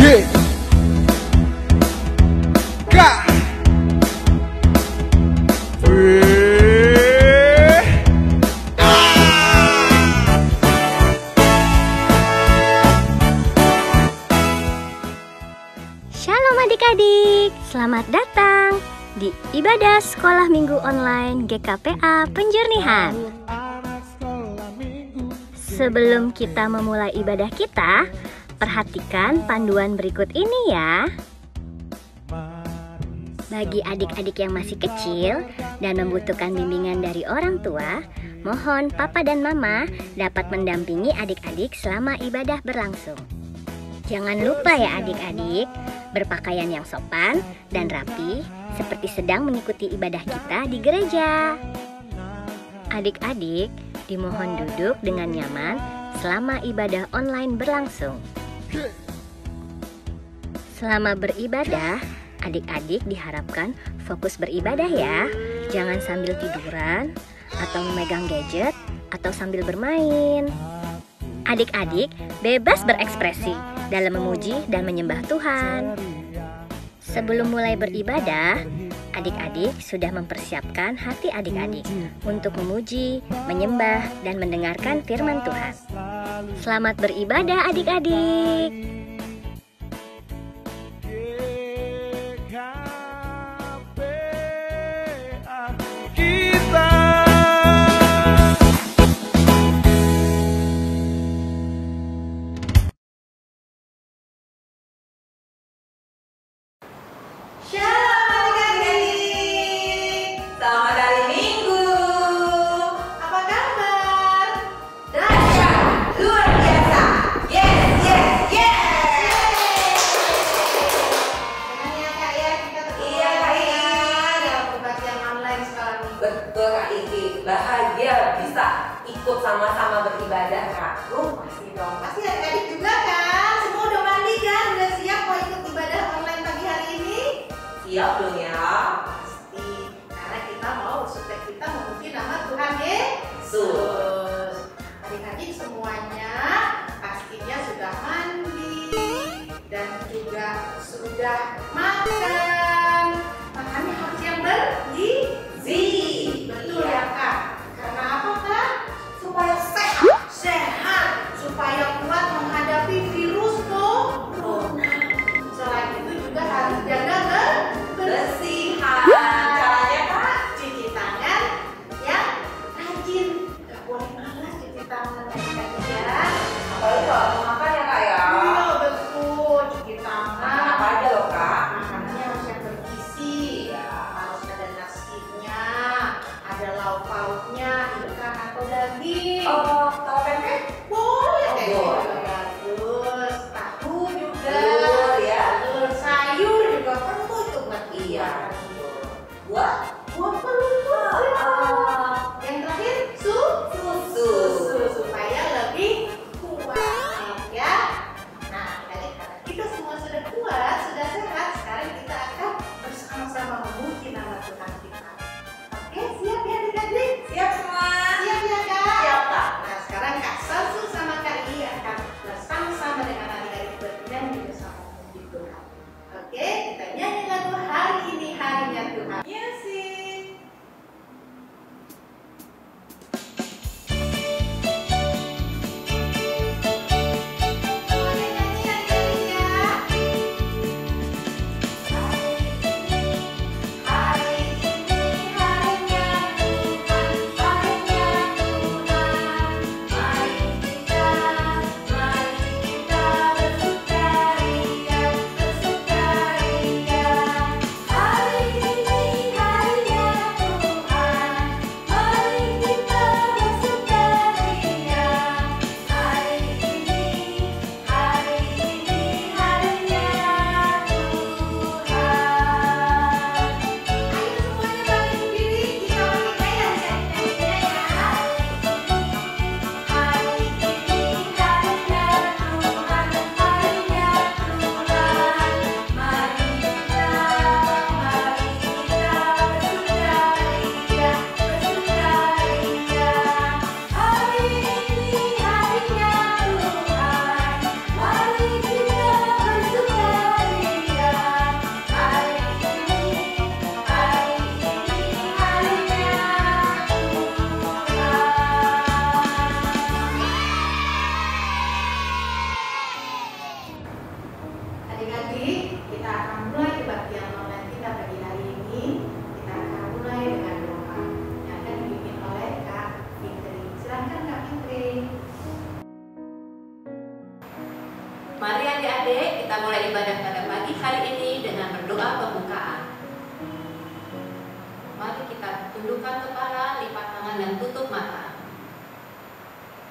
Shalom adik-adik, selamat datang di ibadah sekolah minggu online GKPA Penjernihan. Sebelum kita memulai ibadah kita, perhatikan panduan berikut ini ya. Bagi adik-adik yang masih kecil dan membutuhkan bimbingan dari orang tua, mohon papa dan mama dapat mendampingi adik-adik selama ibadah berlangsung. Jangan lupa ya adik-adik, berpakaian yang sopan dan rapi seperti sedang mengikuti ibadah kita di gereja. Adik-adik dimohon duduk dengan nyaman selama ibadah online berlangsung. Selama beribadah, adik-adik diharapkan fokus beribadah ya. Jangan sambil tiduran atau memegang gadget atau sambil bermain. Adik-adik bebas berekspresi dalam memuji dan menyembah Tuhan. Sebelum mulai beribadah, adik-adik sudah mempersiapkan hati adik-adik untuk memuji, menyembah, dan mendengarkan firman Tuhan. Selamat beribadah adik-adik. Betul Kak Iki, bahagia bisa ikut sama-sama beribadah Kak. Pasti dong, pasti adik-adik juga kan? Semua udah mandi kan? Udah siap mau ikut ibadah online pagi hari ini? Siap dong ya? Pasti, karena kita mau supaya kita memuji nama Tuhan Yesus. Adik-adik semuanya pastinya sudah mandi dan juga sudah makan. Makannya harus yang bergizi. Betul ya Kak? Karena apa Kak? Supaya sehat, supaya kuat menghadapi virus corona. Selain itu juga harus jaga kebersihan. Caranya Kak? Cuci tangan yang rajin. Gak boleh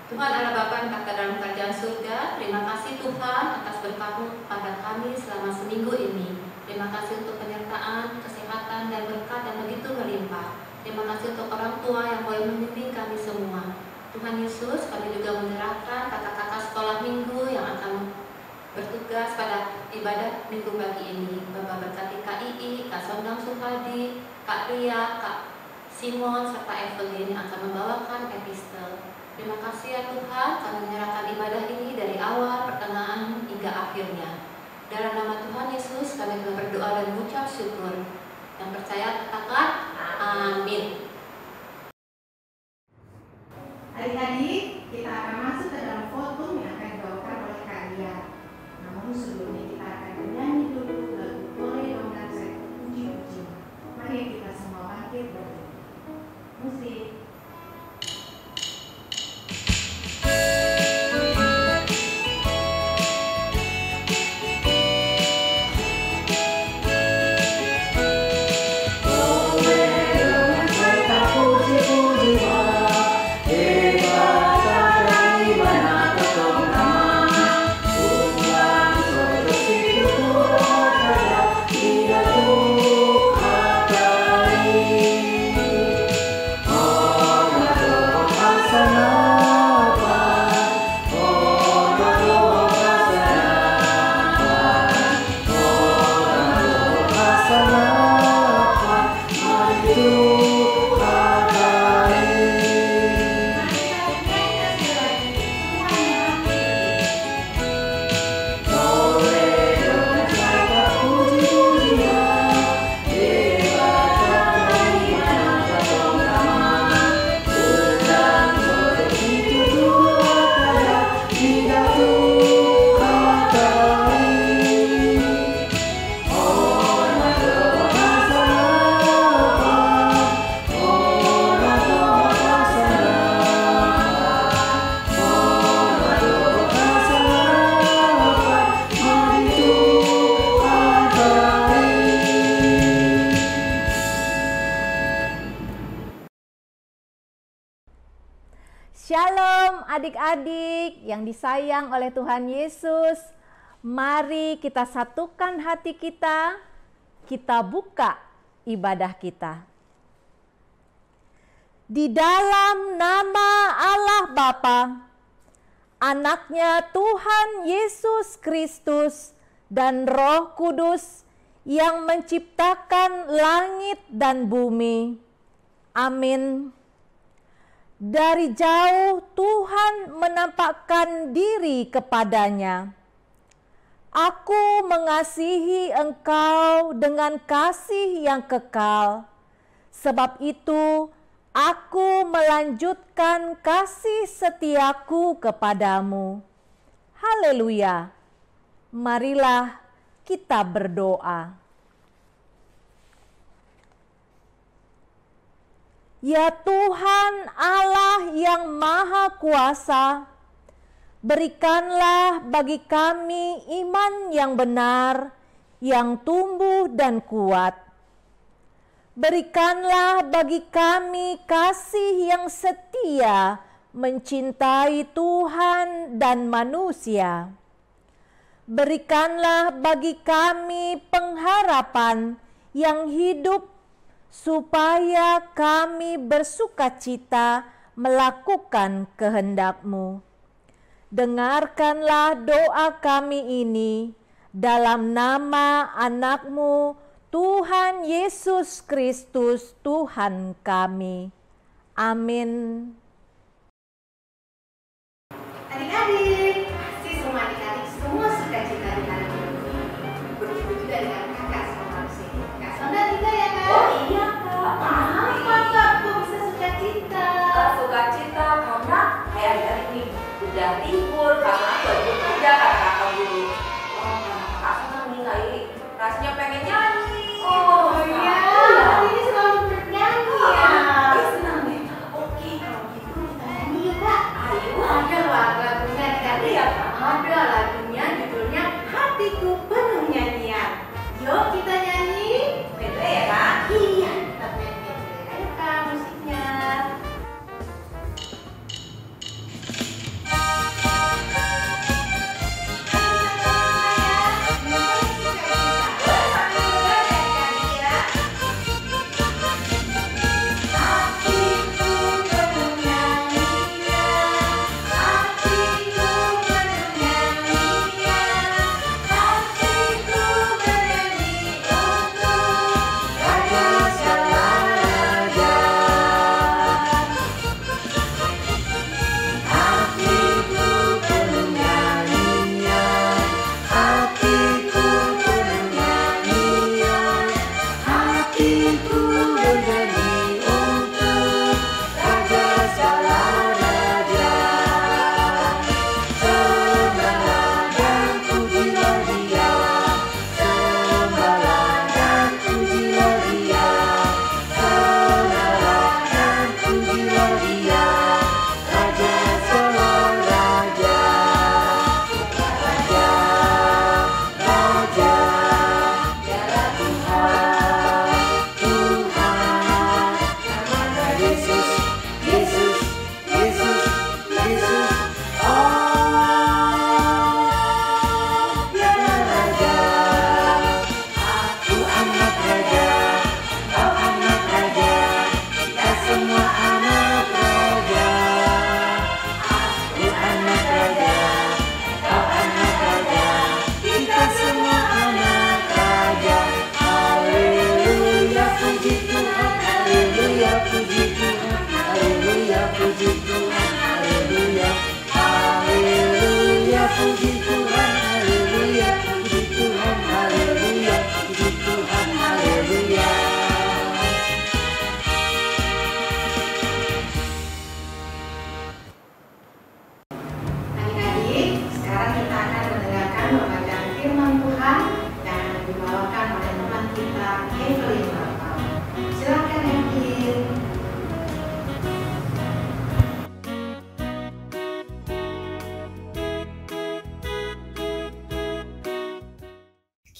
Tuhan Allah Bapa yang kata dalam kerajaan surga, terima kasih Tuhan atas berkat-Mu pada kami selama seminggu ini. Terima kasih untuk penyertaan, kesehatan, dan berkat yang begitu berlimpah. Terima kasih untuk orang tua yang boleh membimbing kami semua. Tuhan Yesus, kami juga menyerahkan kakak-kakak sekolah minggu yang akan bertugas pada ibadah minggu pagi ini. Bapak berkati Kak Ii, Kak Sondang Supadi, Kak Ria, Kak Simon, serta Evelyn yang akan membawakan epistel. Terima kasih ya Tuhan, kami menyerahkan ibadah ini dari awal, pertengahan, hingga akhirnya. Dalam nama Tuhan Yesus, kami telah berdoa dan mengucap syukur. Yang percaya katakan amin. Adik-adik, kita akan masuk ke dalam forum yang akan dibawakan oleh Kak Ria. Namun sebelumnya kita akan menyanyi dulu lagu Tore Dong dan Saya Puji-Puji. Mari kita semua bangkit berdiri. Musik. Shalom adik-adik yang disayang oleh Tuhan Yesus. Mari kita satukan hati kita, kita buka ibadah kita. Di dalam nama Allah Bapa, Anaknya Tuhan Yesus Kristus dan Roh Kudus yang menciptakan langit dan bumi. Amin. Dari jauh Tuhan menampakkan diri kepadanya. Aku mengasihi engkau dengan kasih yang kekal. Sebab itu aku melanjutkan kasih setiaku kepadamu. Haleluya. Marilah kita berdoa. Ya Tuhan Allah yang Maha Kuasa, berikanlah bagi kami iman yang benar, yang tumbuh dan kuat. Berikanlah bagi kami kasih yang setia, mencintai Tuhan dan manusia. Berikanlah bagi kami pengharapan yang hidup, supaya kami bersukacita melakukan kehendak-Mu. Dengarkanlah doa kami ini dalam nama anak-Mu, Tuhan Yesus Kristus, Tuhan kami. Amin. Adik-adik, pasti semua adik-adik semua sukacita di hari ini. Begitu juga dengan kakak sama sini. Kak Sonda juga ya Kak? Oh iya Kak. Kenapa Kak kok bisa sukacita? Sukacita karena kayak hari ini udah libur karena baru kerja kata kakak dulu. Oh kakak senang nih Kak Iri, rasanya pengen nyanyi. Oh iya, ini selalu bernyanyi ya. Senang deh. Oke kalau gitu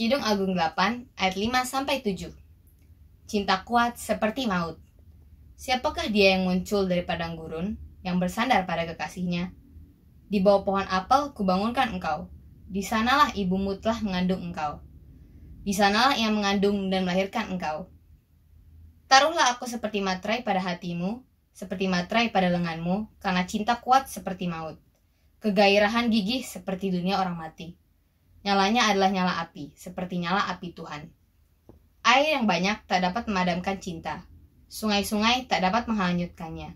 Kidung Agung 8 ayat 5-7. Cinta kuat seperti maut. Siapakah dia yang muncul dari padang gurun, yang bersandar pada kekasihnya? Di bawah pohon apel kubangunkan engkau. Di sanalah ibumu telah mengandung engkau. Di sanalah ia mengandung dan melahirkan engkau. Taruhlah aku seperti materai pada hatimu, seperti materai pada lenganmu, karena cinta kuat seperti maut. Kegairahan gigih seperti dunia orang mati. Nyalanya adalah nyala api, seperti nyala api Tuhan. Air yang banyak tak dapat memadamkan cinta. Sungai-sungai tak dapat menghanyutkannya.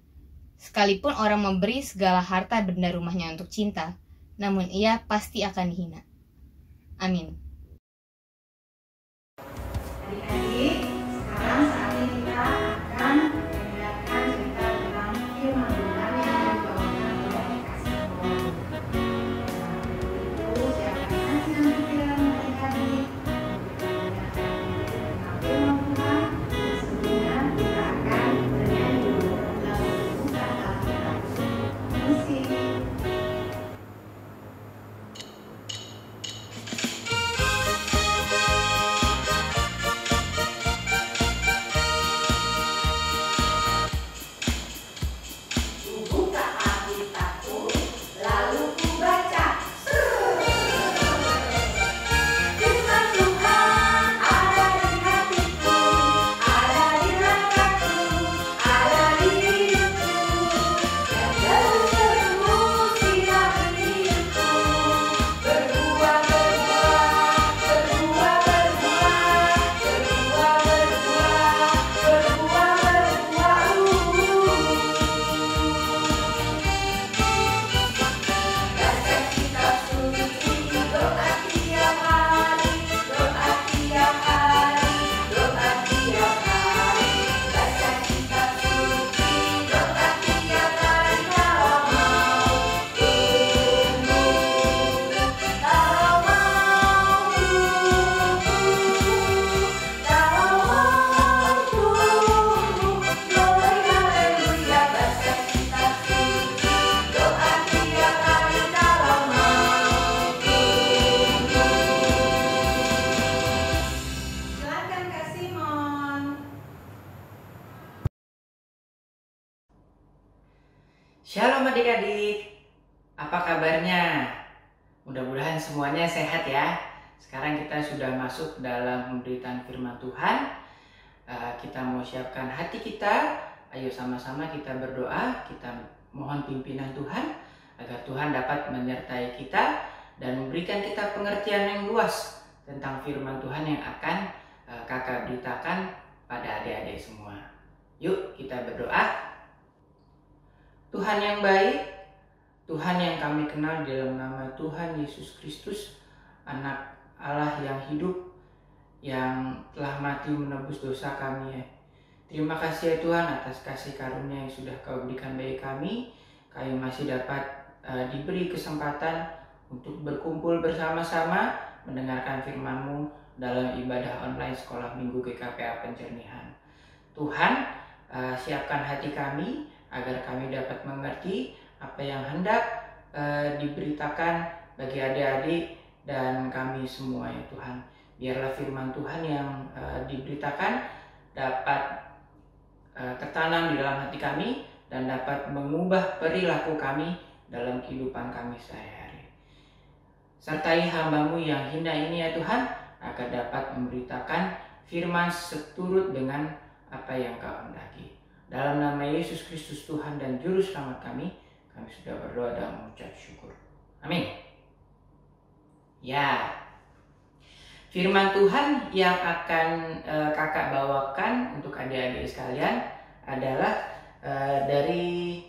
Sekalipun orang memberi segala harta benda rumahnya untuk cinta, namun ia pasti akan dihina. Amin. Adik-adik, sekarang saatnya kita akan mendengarkan cerita tentang firman Tuhan yang dibawakan oleh kasih Tuhan. Itu siapkan hati dan pikiran adik-adik untuk kita mendengarkan firman Tuhan. Sebelumnya kita akan bernyanyi dulu lagu Buka Alkitab. Misi. Buka Alkitabku, lalu ku baca. Firman Tuhan ada di hatiku, ada di langkahku, ada di hidupku. Yang terus terus siap hidupku. Berbuah, berbuah, berbuah, berbuah, berbuah, berbuah, berbuah, berbuah. Baca kitab suci, doa tiap hari, doa tiap hari, doa tiap hari. Baca kitab suci, doa tiap hari kalau mau tumbuh, kalau mau tumbuh. Haleluya, baca kitab suci, doa tiap hari kalau mau tumbuh. Silakan Kak Simon. Shalom adik-adik, apa kabarnya? Mudah-mudahan semuanya sehat ya. Sekarang kita sudah masuk dalam pemberitaan firman Tuhan. Kita mau siapkan hati kita. Ayo sama-sama kita berdoa, kita mohon pimpinan Tuhan agar Tuhan dapat menyertai kita dan memberikan kita pengertian yang luas tentang firman Tuhan yang akan kakak beritakan pada adik-adik semua. Yuk kita berdoa. Tuhan yang baik, Tuhan yang kami kenal di dalam nama Tuhan Yesus Kristus, anak Allah yang hidup, yang telah mati menebus dosa kami ya. Terima kasih ya Tuhan atas kasih karunia yang sudah Kau berikan bagi kami. Kami masih dapat diberi kesempatan untuk berkumpul bersama-sama mendengarkan firman-Mu dalam ibadah online Sekolah Minggu GKPA Pencernihan. Tuhan, siapkan hati kami agar kami dapat mengerti apa yang hendak diberitakan bagi adik-adik dan kami semua ya Tuhan. Biarlah firman Tuhan yang diberitakan dapat tertanam di dalam hati kami dan dapat mengubah perilaku kami dalam kehidupan kami sehari-hari. Sertai hamba-Mu yang hina ini ya Tuhan, agar dapat memberitakan firman seturut dengan apa yang Kau hendaki. Dalam nama Yesus Kristus Tuhan dan Juru Selamat kami sudah berdoa dan mengucap syukur. Amin. Ya, firman Tuhan yang akan kakak bawakan untuk adik-adik sekalian adalah dari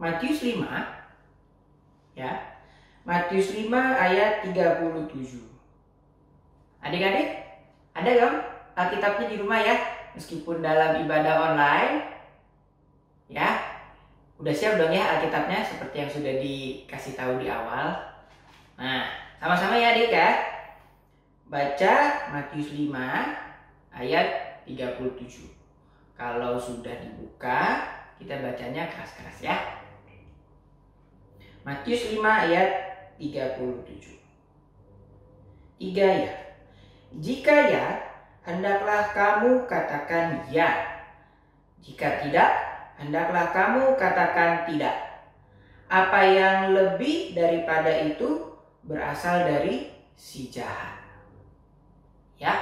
Matius 5, ya, Matius 5 ayat 37. Adik-adik, ada dong Alkitabnya di rumah ya, meskipun dalam ibadah online, ya, udah siap dong ya Alkitabnya seperti yang sudah dikasih tahu di awal. Nah, sama-sama ya adik ya, baca Matius 5 ayat 37. Kalau sudah dibuka, kita bacanya keras-keras ya. Matius 5 ayat 37. 3 ya. Jika ya, hendaklah kamu katakan ya. Jika tidak, hendaklah kamu katakan tidak. Apa yang lebih daripada itu berasal dari si jahat. Ya.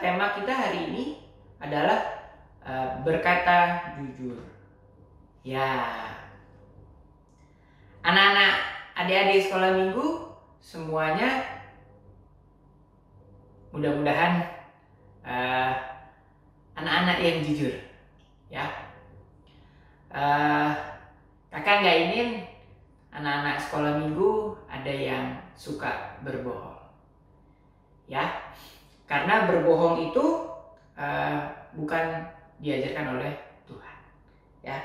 Tema kita hari ini adalah berkata jujur. Ya. Anak-anak, adik-adik sekolah minggu semuanya mudah-mudahan anak-anak yang jujur. Ya. Kakak nggak ingin anak-anak sekolah minggu ada yang suka berbohong. Ya. Karena berbohong itu bukan diajarkan oleh Tuhan. Ya.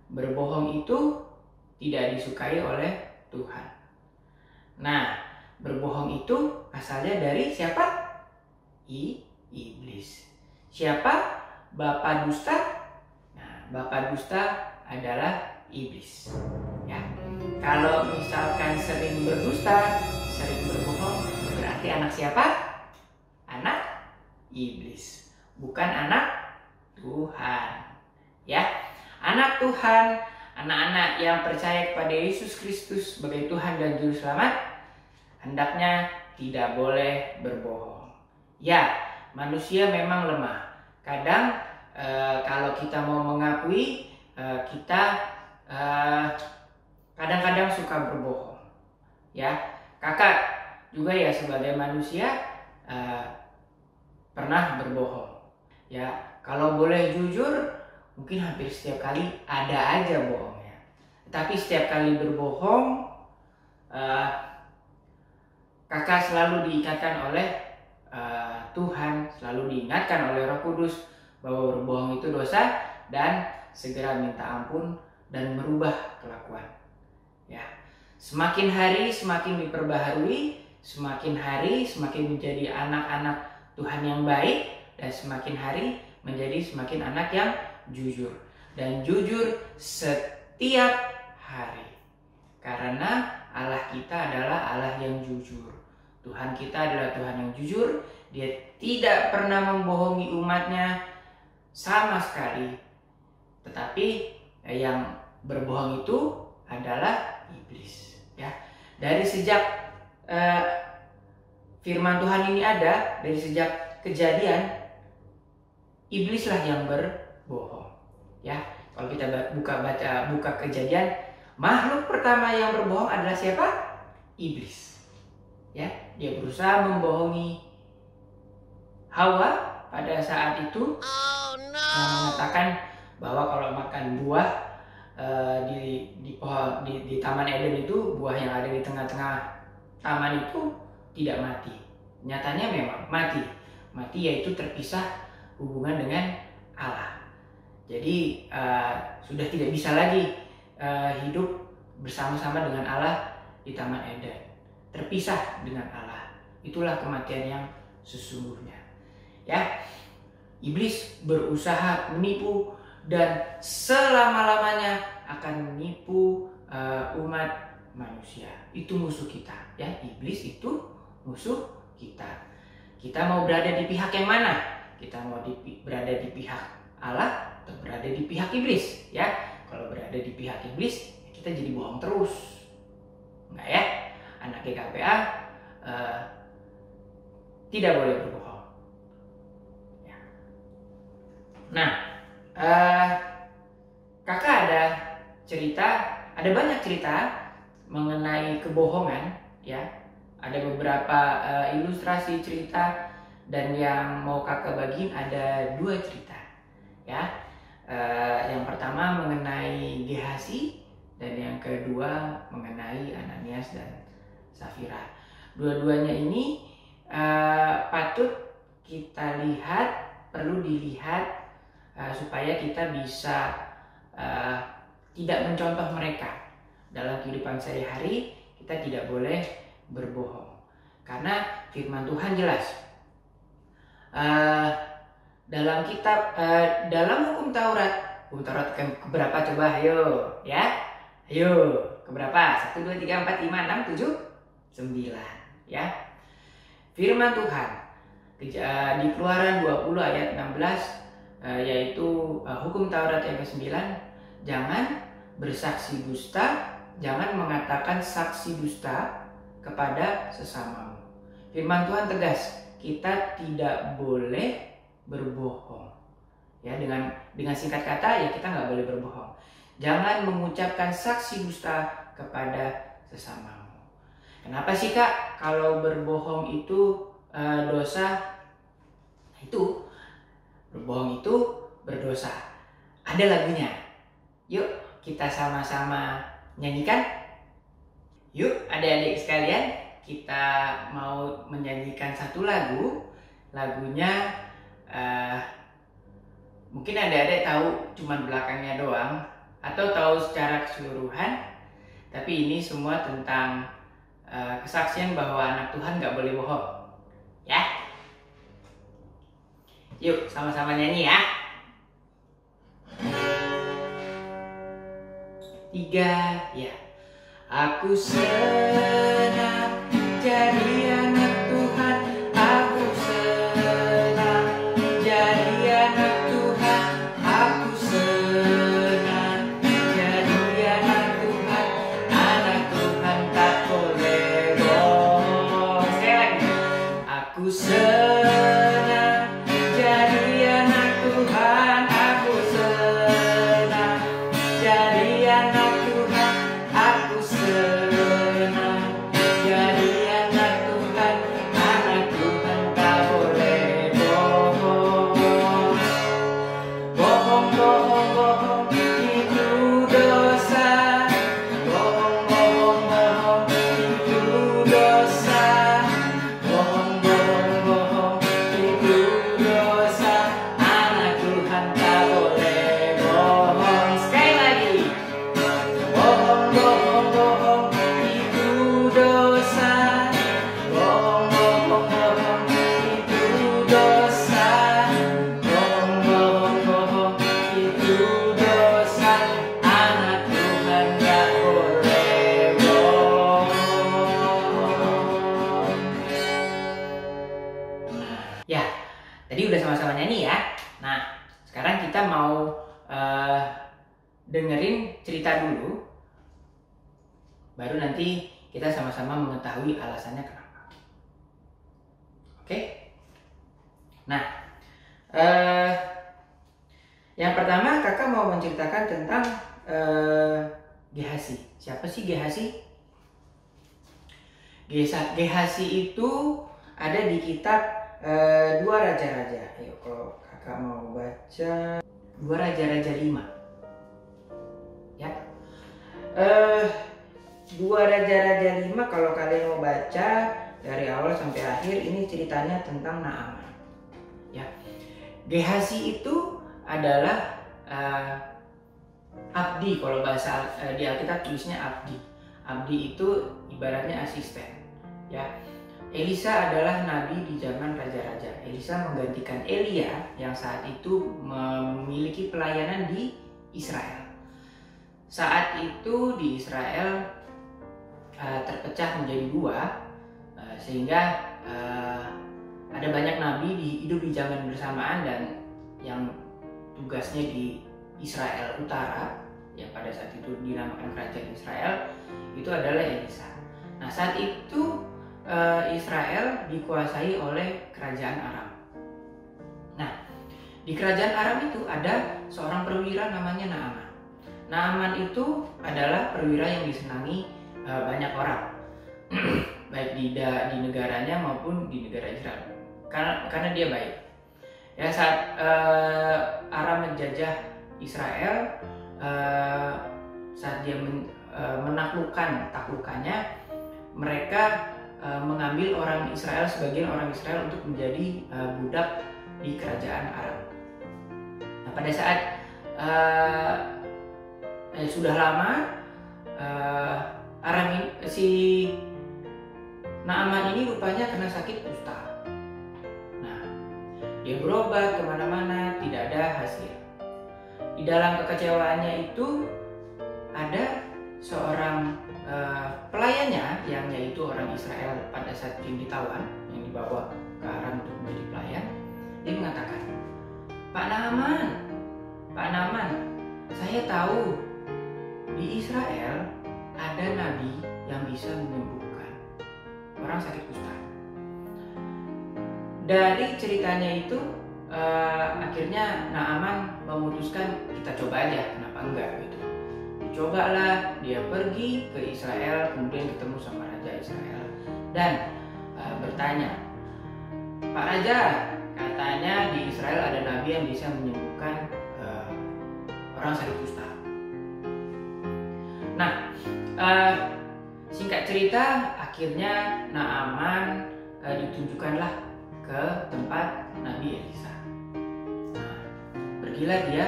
Berbohong itu tidak disukai oleh Tuhan. Nah, berbohong itu asalnya dari siapa? Iblis. Siapa? Bapa dusta. Nah, bapa dusta adalah iblis. Ya. Kalau misalkan sering berdusta, sering berbohong, berarti anak siapa? Anak iblis, bukan anak Tuhan. Ya, anak Tuhan, anak-anak yang percaya kepada Yesus Kristus sebagai Tuhan dan Juru Selamat, hendaknya tidak boleh berbohong. Ya, manusia memang lemah. Kadang kalau kita mau mengakui, kita kadang-kadang suka berbohong. Ya, kakak juga ya sebagai manusia pernah berbohong. Ya, kalau boleh jujur, mungkin hampir setiap kali ada aja bohongnya. Tapi setiap kali berbohong, kakak selalu diingatkan oleh Tuhan, selalu diingatkan oleh Roh Kudus bahwa berbohong itu dosa dan segera minta ampun dan merubah kelakuan. Ya, semakin hari semakin diperbaharui, semakin hari semakin menjadi anak-anak Tuhan yang baik, dan semakin hari menjadi semakin anak yang jujur. Dan jujur setiap hari. Karena Allah kita adalah Allah yang jujur. Tuhan kita adalah Tuhan yang jujur. Dia tidak pernah membohongi umatnya sama sekali. Tetapi yang berbohong itu adalah iblis. Ya. Dari sejak firman Tuhan ini ada, dari sejak Kejadian, iblislah yang berbohong. Ya, kalau kita buka Kejadian, makhluk pertama yang berbohong adalah siapa? Iblis. Ya, dia berusaha membohongi Hawa pada saat itu, mengatakan bahwa kalau makan buah di Taman Eden itu, buah yang ada di tengah-tengah taman itu tidak mati. Nyatanya memang mati. Mati yaitu terpisah hubungan dengan Allah. Jadi sudah tidak bisa lagi hidup bersama-sama dengan Allah di Taman Eden. Terpisah dengan Allah. Itulah kematian yang sesungguhnya. Ya. Iblis berusaha menipu dan selama-lamanya akan menipu umat manusia. Itu musuh kita, ya. Iblis itu musuh kita. Kita mau berada di pihak yang mana? Kita mau berada di pihak Allah atau berada di pihak iblis, ya. Kalau berada di pihak iblis, kita jadi bohong terus. Enggak ya? Anak GKPA tidak boleh berbohong. Ya. Nah, kakak ada banyak cerita mengenai kebohongan, ya. Ada beberapa ilustrasi cerita, dan yang mau kakak bagiin ada 2 cerita, ya. Yang pertama mengenai Gehazi, dan yang kedua mengenai Ananias dan Safira. Dua-duanya ini patut kita lihat, perlu dilihat supaya kita bisa tidak mencontoh mereka. Dalam kehidupan sehari-hari kita tidak boleh berbohong, karena firman Tuhan jelas. Dalam kitab dalam hukum Taurat keberapa coba, ayo ya. Ayo, keberapa? 1, 2, 3, 4, 5, 6, 7, 9. Ya. Firman Tuhan di Keluaran 20 ayat 16 yaitu hukum Taurat yang ke-9, jangan bersaksi dusta, jangan mengatakan saksi dusta kepada sesamamu. Firman Tuhan tegas, kita tidak boleh berbohong. Ya, dengan singkat kata ya kita nggak boleh berbohong. Jangan mengucapkan saksi dusta kepada sesamamu. Kenapa sih Kak kalau berbohong itu dosa? Itu berbohong itu berdosa. Ada lagunya. Yuk kita sama-sama nyanyikan. Yuk adik-adik sekalian, kita mau menyanyikan satu lagu. Lagunya mungkin adik-adik tahu cuman belakangnya doang atau tahu secara keseluruhan. Tapi ini semua tentang kesaksian bahwa anak Tuhan nggak boleh bohong. Ya. Yuk sama-sama nyanyi ya. 3, ya. Aku senang jadi anak Tuhan. Aku senang jadi anak Tuhan. Aku senang jadi anak Tuhan. Anak Tuhan tak boleh bohong. Sekali lagi. Aku senang jadi anak Tuhan. Aku senang jadi anak Tuhan. Aku senang jadi anak Tuhan. Anak Tuhan tak boleh bohong. Bohong, bohong, bohong itu dosa. Bohong, bohong, bohong itu dosa. Bohong, bohong, bohong itu dosa. Anak Tuhan tak boleh bohong. Sekali lagi. Bohong, bohong, bohong itu dosa. Bohong, bohong, bohong itu dosa. Bohong, bohong, bohong itu dosa. Anak Tuhan gak boleh bohong. Ya, tadi udah sama-sama nyanyi ya. Nah, sekarang kita mau dengerin cerita dulu. Baru nanti kita sama-sama mengetahui alasannya kenapa. Oke? Nah, yang pertama kakak mau menceritakan tentang Gehasi. Siapa sih Gehasi? Gehasi itu ada di kitab 2 Raja-Raja. Ayo kalau kakak mau baca 2 Raja-Raja 5. Ya. 2 Raja-Raja 5 kalau kalian mau baca dari awal sampai akhir, ini ceritanya tentang Naaman. Ya. Gehasi itu adalah abdi, kalau bahasa di Alkitab tulisnya abdi. Abdi itu ibaratnya asisten. Ya. Elisa adalah nabi di zaman raja-raja. Elisa menggantikan Elia yang saat itu memiliki pelayanan di Israel. Saat itu di Israel terpecah menjadi 2, sehingga ada banyak nabi hidup di zaman bersamaan, dan yang tugasnya di Israel Utara, yang pada saat itu dinamakan kerajaan Israel, itu adalah Elisa. Nah, saat itu Israel dikuasai oleh kerajaan Aram. Nah, di kerajaan Aram itu ada seorang perwira namanya Naaman. Naaman itu adalah perwira yang disenangi banyak orang, baik di negaranya maupun di negara Israel, karena dia baik. Ya, saat Aram menjajah Israel, saat dia menaklukkan taklukannya, mereka mengambil orang Israel, sebagian orang Israel untuk menjadi budak di kerajaan Aram. Nah, pada saat sudah lama si Naaman ini rupanya kena sakit kusta. Nah, dia berobat kemana-mana, tidak ada hasil. Di dalam kekecewaannya itu ada seorang pelayannya, yang yaitu orang Israel pada saat yang ditawan, yang dibawa ke Aram untuk menjadi pelayan, dia mengatakan, Pak Naaman, saya tahu di Israel ada nabi yang bisa menyembuhkan orang sakit kusta. Dari ceritanya itu akhirnya Naaman memutuskan, kita coba aja, kenapa enggak gitu. Dicobalah, dia pergi ke Israel, kemudian ketemu sama Raja Israel dan bertanya, Pak Raja, katanya di Israel ada nabi yang bisa menyembuhkan orang sakit kusta. Nah, singkat cerita, akhirnya Naaman ditunjukkanlah ke tempat Nabi Elisa. Nah, pergilah dia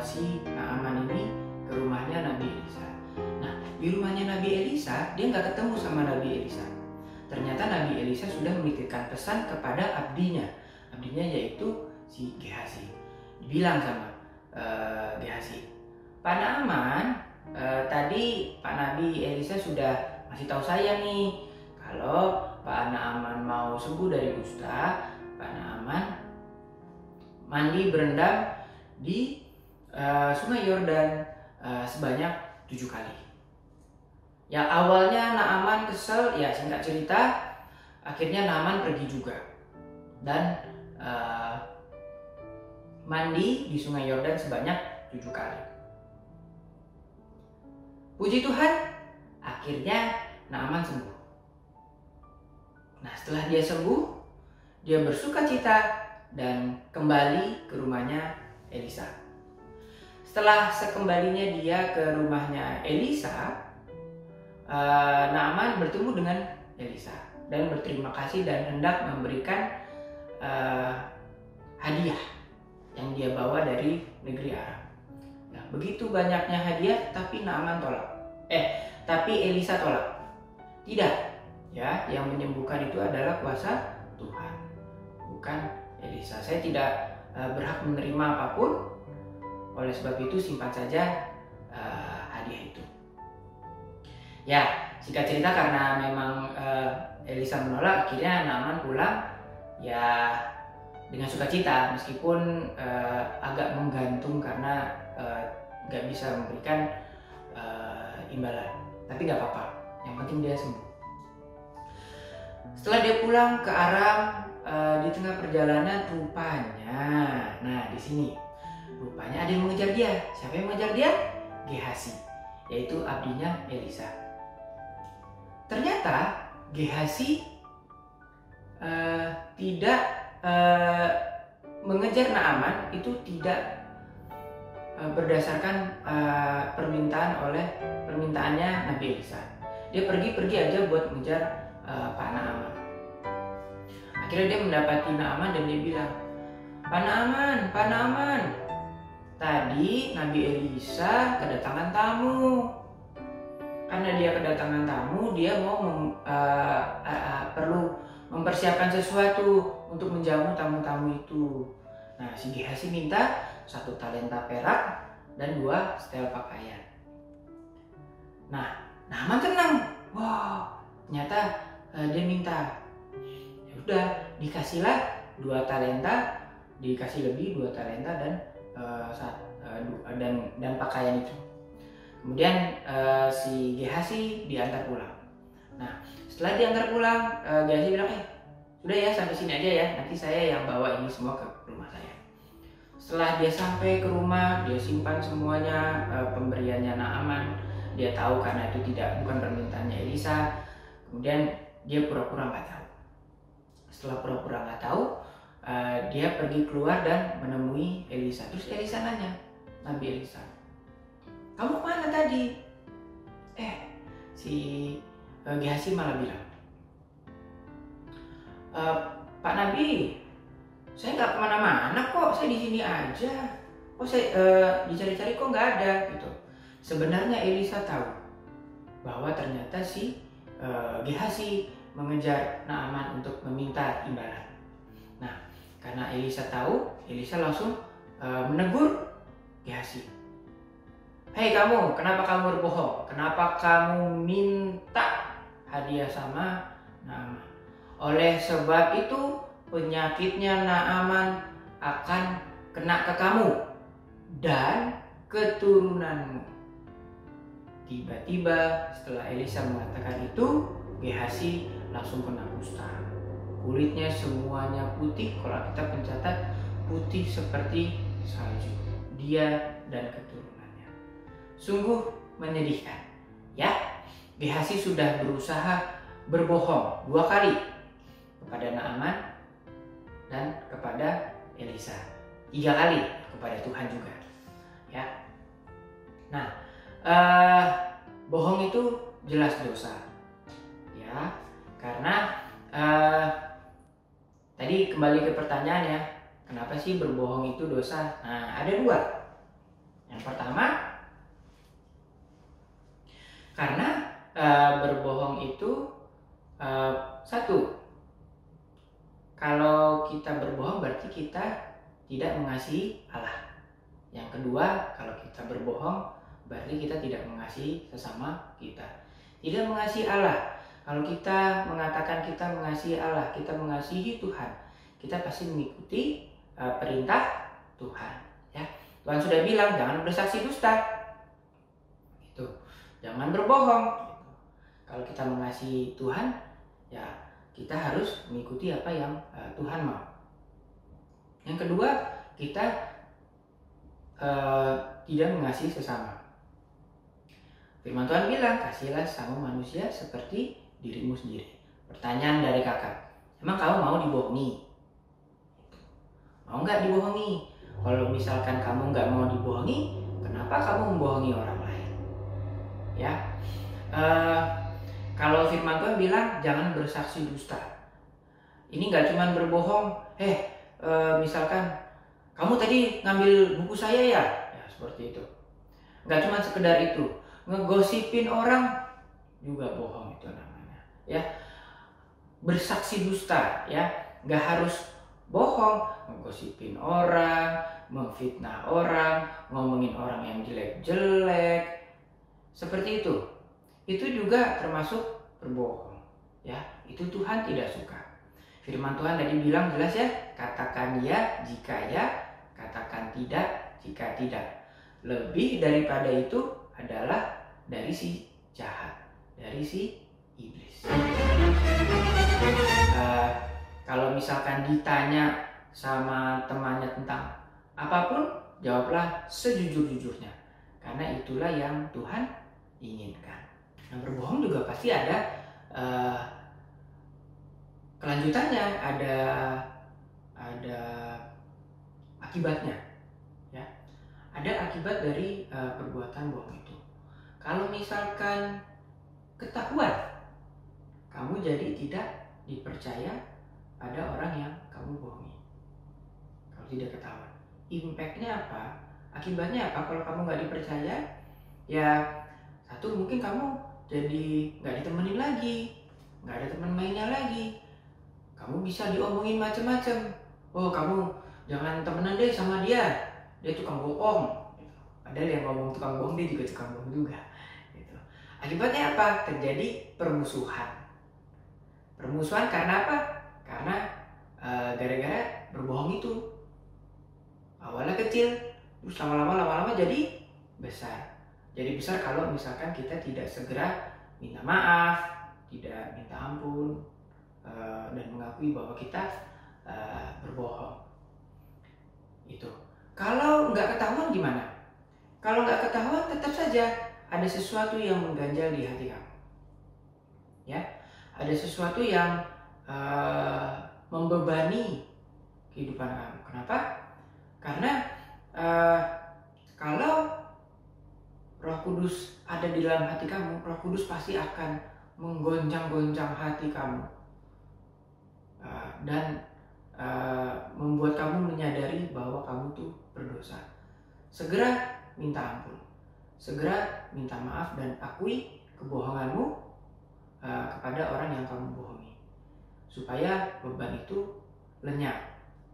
si Naaman ini ke rumahnya Nabi Elisa. Nah, di rumahnya Nabi Elisa dia nggak ketemu sama Nabi Elisa. Ternyata Nabi Elisa sudah menitipkan pesan kepada abdinya yaitu si Gehazi. Dibilang sama Gehazi, Pak Naaman, tadi Pak Nabi Elisa sudah masih tahu saya nih, kalau Pak Naaman mau sembuh dari kusta, Pak Naaman mandi berendam di Sungai Yordan sebanyak 7 kali. Ya awalnya Naaman kesel, ya singkat cerita, akhirnya Naaman pergi juga dan mandi di Sungai Yordan sebanyak 7 kali. Puji Tuhan, akhirnya Naaman sembuh. Nah, setelah dia sembuh, dia bersuka cita dan kembali ke rumahnya Elisa. Setelah sekembalinya dia ke rumahnya Elisa, Naaman bertemu dengan Elisa dan berterima kasih dan hendak memberikan hadiah yang dia bawa dari negeri Aram. Nah, begitu banyaknya hadiah, tapi Naaman tolak. Tapi Elisa tolak. Tidak, ya, yang menyembuhkan itu adalah kuasa Tuhan, bukan Elisa. Saya tidak berhak menerima apapun. Oleh sebab itu simpan saja hadiah itu. Ya, singkat cerita karena memang Elisa menolak, akhirnya Naaman pulang ya dengan sukacita, meskipun agak menggantung karena nggak bisa memberikan imbalan. Tapi nggak apa-apa, yang penting dia sembuh. Setelah dia pulang ke Aram, di tengah perjalanan rupanya, nah di sini rupanya ada yang mengejar dia. Siapa yang mengejar dia? Gehazi, yaitu abdinya Elisa. Ternyata Gehazi tidak mengejar Naaman, itu tidak berdasarkan permintaannya Nabi Elisa. Dia pergi aja buat mengejar Pak Naaman. Akhirnya dia mendapati Naaman dan dia bilang, Pak Naaman, tadi Nabi Elisa kedatangan tamu. Karena dia kedatangan tamu, dia mau perlu mempersiapkan sesuatu untuk menjamu tamu-tamu itu. Nah, si Gehazi minta 1 talenta perak dan 2 setel pakaian. Nah, Naaman tenang. Wow, ternyata dia minta. Ya udah, dikasihlah 2 talenta, dikasih lebih 2 talenta dan pakaian itu. Kemudian si Gehazi diantar pulang. Nah, setelah diantar pulang, Gehazi bilang, udah ya sampai sini aja ya, nanti saya yang bawa ini semua ke rumah saya. Setelah dia sampai ke rumah, dia simpan semuanya pemberiannya Naaman. Dia tahu karena itu bukan permintaannya Elisa. Kemudian dia pura-pura nggak tahu. Setelah pura-pura nggak tahu, dia pergi keluar dan menemui Elisa. Terus Elisa nanya, Nabi Elisa, kamu kemana tadi? Si Gehazi malah bilang, Pak Nabi, saya nggak kemana-mana kok, saya di sini aja. Kok saya dicari-cari kok nggak ada gitu. Sebenarnya Elisa tahu bahwa ternyata si Gehazi mengejar Naaman untuk meminta imbalan. Nah, karena Elisa tahu, Elisa langsung menegur Gehazi. Hei kamu, kenapa kamu berbohong? Kenapa kamu minta hadiah sama Naaman? Oleh sebab itu penyakitnya Naaman akan kena ke kamu dan keturunanmu. Tiba-tiba setelah Elisa mengatakan itu, Gehazi langsung kena kusta. Kulitnya semuanya putih, kalau kita pencatat putih seperti salju. Dia dan keturunannya. Sungguh menyedihkan. Ya, Gehazi sudah berusaha berbohong 2 kali kepada Naaman dan kepada Elisa. 3 kali kepada Tuhan juga. Ya. Nah, bohong itu jelas dosa. Ya, karena tadi kembali ke pertanyaannya, kenapa sih berbohong itu dosa? Nah, ada 2. Yang pertama, karena berbohong itu satu, kalau kita berbohong berarti kita tidak mengasihi Allah. Yang kedua, kalau kita berbohong berarti kita tidak mengasihi sesama kita. Tidak mengasihi Allah. Kalau kita mengatakan kita mengasihi Allah, kita mengasihi Tuhan, kita pasti mengikuti perintah Tuhan. Ya, Tuhan sudah bilang jangan bersaksi dusta. Itu, jangan berbohong. Kalau kita mengasihi Tuhan, ya kita harus mengikuti apa yang Tuhan mau. Yang kedua, kita tidak mengasihi sesama. Firman Tuhan bilang, kasihilah sama manusia seperti dirimu sendiri. Pertanyaan dari kakak, emang kamu mau dibohongi? Mau nggak dibohongi? Kalau misalkan kamu nggak mau dibohongi, kenapa kamu membohongi orang lain? Ya, kalau firman Tuhan bilang jangan bersaksi dusta. Ini nggak cuma berbohong. Misalkan kamu tadi ngambil buku saya ya, seperti itu. Nggak cuma sekedar itu, ngegosipin orang juga bohong itu namanya. Ya, bersaksi dusta. Ya, nggak harus bohong, ngegosipin orang, memfitnah orang, ngomongin orang yang jelek-jelek, seperti itu. Itu juga termasuk berbohong. Ya, itu Tuhan tidak suka. Firman Tuhan tadi bilang jelas ya, katakan ya jika ya, katakan tidak jika tidak. Lebih daripada itu adalah dari si jahat, dari si iblis. Kalau misalkan ditanya sama temannya tentang apapun, jawablah sejujur-jujurnya, karena itulah yang Tuhan inginkan. Nah, berbohong juga pasti ada kelanjutannya, ada akibatnya. Ya, ada akibat dari perbuatan bohong itu. Kalau misalkan ketahuan, kamu jadi tidak dipercaya pada orang yang kamu bohongi. Kalau tidak ketahuan, impactnya apa? Akibatnya apa? Kalau kamu nggak dipercaya, ya satu, mungkin kamu jadi nggak ditemenin lagi, nggak ada teman mainnya lagi. Kamu bisa diomongin macam-macam. Oh, kamu jangan temenan deh sama dia tukang bohong. Padahal yang ngomong tukang bohong, dia juga tukang bohong juga. Gitu. Akibatnya apa? Terjadi permusuhan. Permusuhan karena apa? Karena gara-gara berbohong itu. Awalnya kecil, terus lama-lama jadi besar. Jadi besar kalau misalkan kita tidak segera minta maaf, tidak minta ampun, dan mengakui bahwa kita berbohong. Itu. Kalau nggak ketahuan gimana? Kalau nggak ketahuan, tetap saja ada sesuatu yang mengganjal di hati kamu. Ya, ada sesuatu yang membebani kehidupan kamu. Kenapa? Karena kalau Roh Kudus ada di dalam hati kamu, Roh Kudus pasti akan menggoncang-goncang hati kamu dan membuat kamu menyadari bahwa kamu tuh berdosa. Segera minta ampun, segera minta maaf dan akui kebohonganmu kepada orang yang kamu bohongi, supaya beban itu lenyap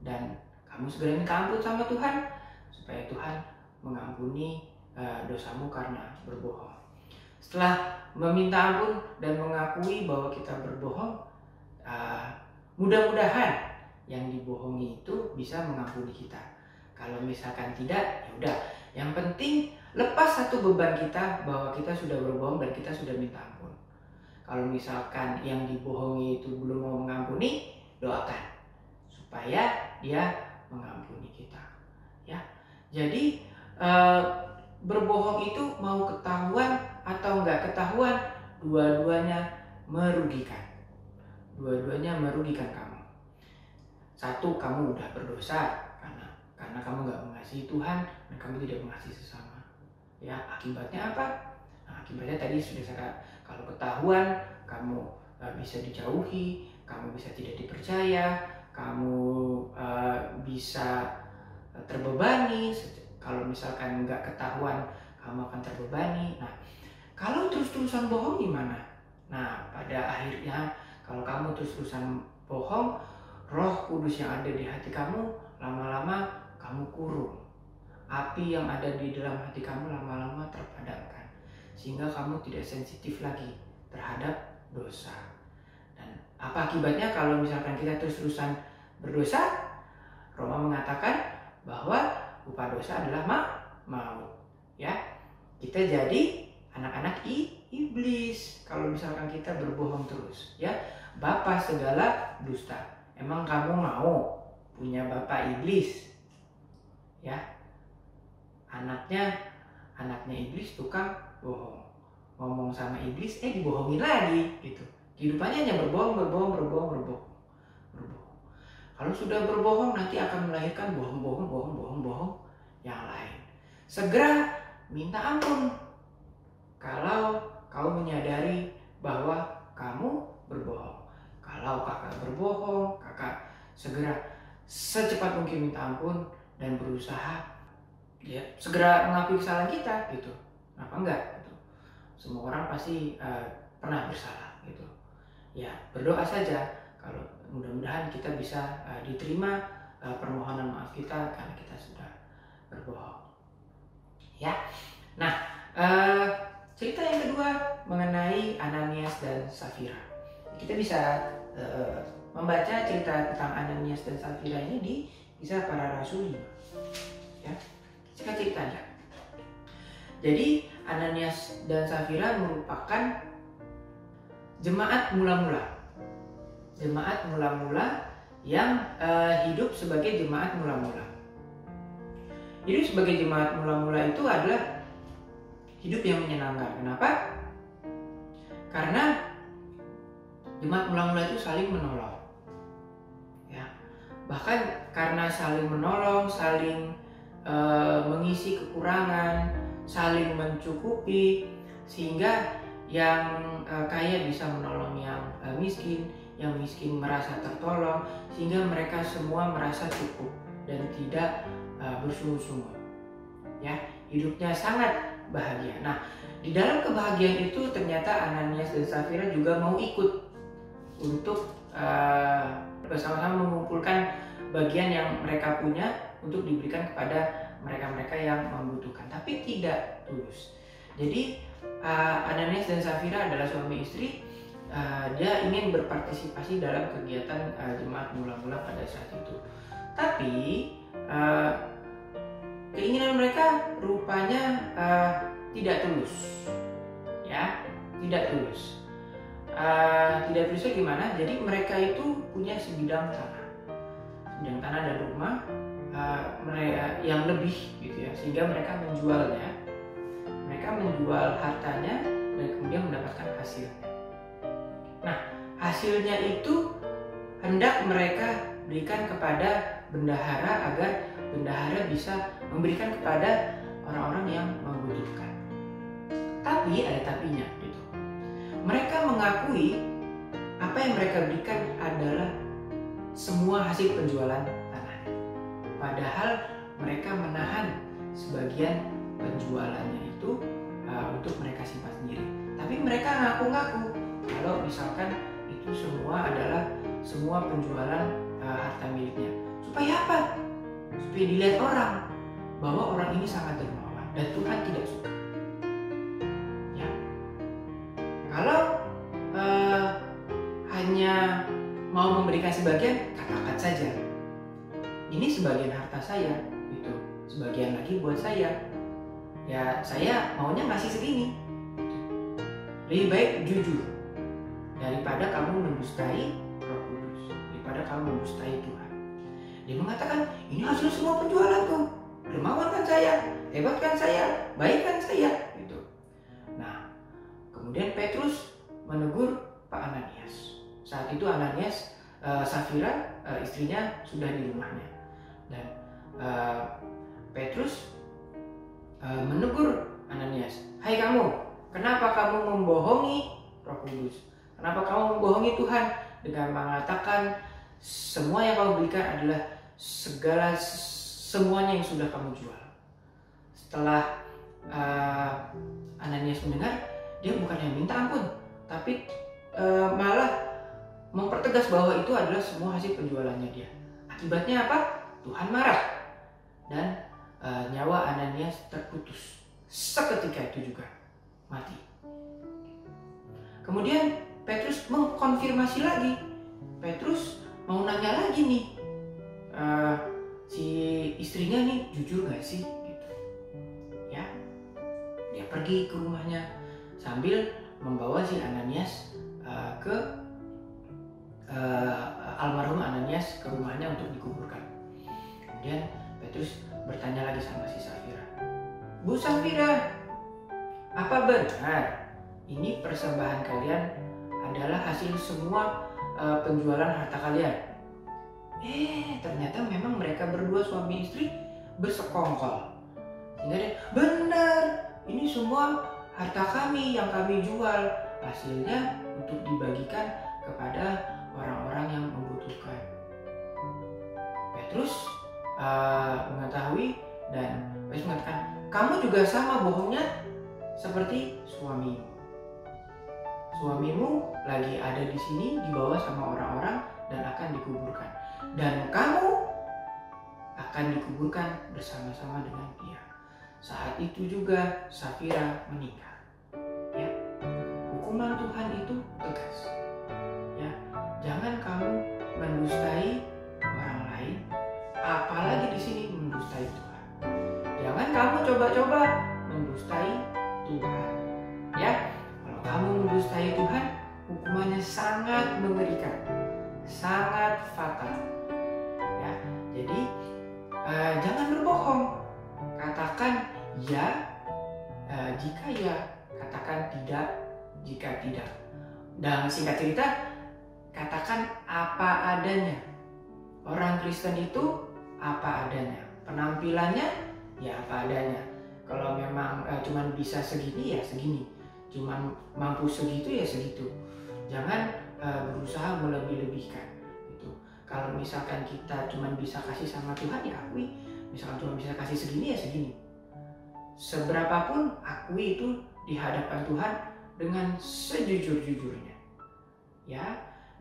dan kamu segera minta ampun sama Tuhan, supaya Tuhan mengampuni dosamu karena berbohong. Setelah meminta ampun dan mengakui bahwa kita berbohong, mudah-mudahan yang dibohongi itu bisa mengampuni kita. Kalau misalkan tidak, ya udah. Yang penting lepas satu beban kita bahwa kita sudah berbohong dan kita sudah minta ampun. Kalau misalkan yang dibohongi itu belum mau mengampuni, doakan supaya dia mengampuni kita. Ya, jadi berbohong itu mau ketahuan atau nggak ketahuan, dua-duanya merugikan. Dua-duanya merugikan kamu. Satu, kamu udah berdosa karena kamu nggak mengasihi Tuhan dan kamu tidak mengasihi sesama. Ya, akibatnya apa? Nah, akibatnya tadi sudah saya, kalau ketahuan kamu bisa dijauhi, kamu bisa tidak dipercaya, kamu bisa terbebani. Kalau misalkan nggak ketahuan, kamu akan terbebani. Nah, kalau terus-terusan bohong gimana? Nah, pada akhirnya kalau kamu terus-terusan bohong, Roh Kudus yang ada di hati kamu lama-lama kamu kurung. Api yang ada di dalam hati kamu lama-lama terpadamkan, sehingga kamu tidak sensitif lagi terhadap dosa. Dan apa akibatnya kalau misalkan kita terus-terusan berdosa? Roma mengatakan bahwa upah dosa adalah maut. Ya, kita jadi anak-anak iblis kalau misalkan kita berbohong terus. Ya, bapa segala dusta. Emang kamu mau punya bapak iblis? Ya, anaknya iblis tukang bohong, ngomong sama iblis dibohongin lagi gitu. Kehidupannya hanya berbohong. Kalau sudah berbohong nanti akan melahirkan bohong yang lain. Segera minta ampun kalau kau menyadari bahwa kamu berbohong. Kalau kakak berbohong, kakak segera secepat mungkin minta ampun dan berusaha ya segera mengakui kesalahan kita gitu. Kenapa enggak gitu. Semua orang pasti pernah bersalah gitu. Ya, berdoa saja kalau mudah-mudahan kita bisa diterima permohonan maaf kita karena kita sudah berbohong. Ya. Nah, cerita yang kedua mengenai Ananias dan Safira. Kita bisa membaca cerita tentang Ananias dan Safira ini di Kisah Para Rasul 5. Ya, saya ceritanya. Jadi Ananias dan Safira merupakan jemaat mula-mula. Jemaat mula-mula yang hidup sebagai jemaat mula-mula. Hidup sebagai jemaat mula-mula itu adalah hidup yang menyenangkan. Kenapa? Karena jemaat mula-mula itu saling menolong. Ya. Bahkan karena saling menolong, saling mengisi kekurangan, saling mencukupi, sehingga yang kaya bisa menolong yang miskin merasa tertolong, sehingga mereka semua merasa cukup dan tidak bersungut-sungut. Ya, hidupnya sangat bahagia. Nah, di dalam kebahagiaan itu ternyata Ananias dan Safira juga mau ikut untuk bersama-sama mengumpulkan bagian yang mereka punya untuk diberikan kepada mereka-mereka yang membutuhkan, tapi tidak tulus. Jadi Ananias dan Safira adalah suami istri. Dia ingin berpartisipasi dalam kegiatan jemaat mula-mula pada saat itu, tapi keinginan mereka rupanya tidak tulus. Ya, tidak tulus. Tidak tulisnya gimana? Jadi mereka itu punya sebidang tanah dan rumah mereka yang lebih gitu ya, sehingga mereka menjualnya. Mereka menjual hartanya dan kemudian mendapatkan hasilnya. Nah, hasilnya itu hendak mereka berikan kepada bendahara agar bendahara bisa memberikan kepada orang-orang yang membutuhkan. Tapi ada tapinya gitu. Mereka mengakui apa yang mereka berikan adalah semua hasil penjualan tanahnya. Padahal mereka menahan sebagian penjualannya itu untuk mereka simpan sendiri. Tapi mereka ngaku-ngaku kalau misalkan itu semua adalah semua penjualan harta miliknya. Supaya apa? Supaya dilihat orang bahwa orang ini sangat dermawan. dan Tuhan tidak suka. Ya, kalau hanya mau memberikan sebagian, katakan saja, ini sebagian harta saya, gitu. Sebagian lagi buat saya. Ya, saya maunya masih segini. Lebih baik jujur daripada kamu mendustai Roh Kudus, daripada kamu mendustai Tuhan. Dia mengatakan, ini hasil semua penjualanku. Dermawan kan saya, hebat kan saya, baik kan saya, gitu. Nah, kemudian Petrus menegur Pak Ananias. Saat itu Ananias, Safira, istrinya sudah di rumahnya. Dan Petrus menegur Ananias, hai kamu, kenapa kamu membohongi Roh Kudus? Kenapa kamu membohongi Tuhan dengan mengatakan semua yang kamu berikan adalah semuanya yang sudah kamu jual? Setelah Ananias mendengar, dia bukannya minta ampun, tapi malah mempertegas bahwa itu adalah semua hasil penjualannya dia. Akibatnya apa? Tuhan marah dan nyawa Ananias terputus. Seketika itu juga mati. Kemudian Petrus mengkonfirmasi lagi. Petrus mau nanya lagi nih, si istrinya nih jujur gak sih? Gitu. Ya, dia pergi ke rumahnya sambil membawa si Ananias ke almarhum Ananias ke rumahnya untuk dikuburkan. Kemudian Petrus bertanya lagi sama si Safira, Bu Safira, apa benar ini persembahan kalian adalah hasil semua penjualan harta kalian? Ternyata memang mereka berdua suami istri bersekongkol. Sehingga dia, benar, ini semua harta kami yang kami jual, hasilnya untuk dibagikan kepada orang-orang yang membutuhkan. Petrus mengetahui dan Petrus mengatakan, kamu juga sama bohongnya seperti suamimu. Suamimu lagi ada di sini dibawa sama orang-orang dan akan dikuburkan. Dan kamu akan dikuburkan bersama-sama dengan dia. Saat itu juga Safira meninggal. Ya, hukuman Tuhan itu tegas. Ya, jangan kamu mendustai orang lain, apalagi di sini mendustai Tuhan. Jangan kamu coba-coba mendustai Tuhan. Ya, kalau kamu mendustai Tuhan, hukumannya sangat mengerikan, sangat fatal. Ya, jadi jangan berbohong. Katakan ya jika ya, katakan tidak jika tidak. Dan singkat cerita, katakan apa adanya. Orang Kristen itu apa adanya. Penampilannya ya apa adanya. Kalau memang cuman bisa segini ya segini. Cuman mampu segitu ya segitu. Jangan berusaha melebih-lebihkan. Gitu. Kalau misalkan kita cuman bisa kasih sama Tuhan ya akui. Misalkan cuma bisa kasih segini ya segini. Seberapapun akui itu di hadapan Tuhan dengan sejujur-jujurnya. Ya,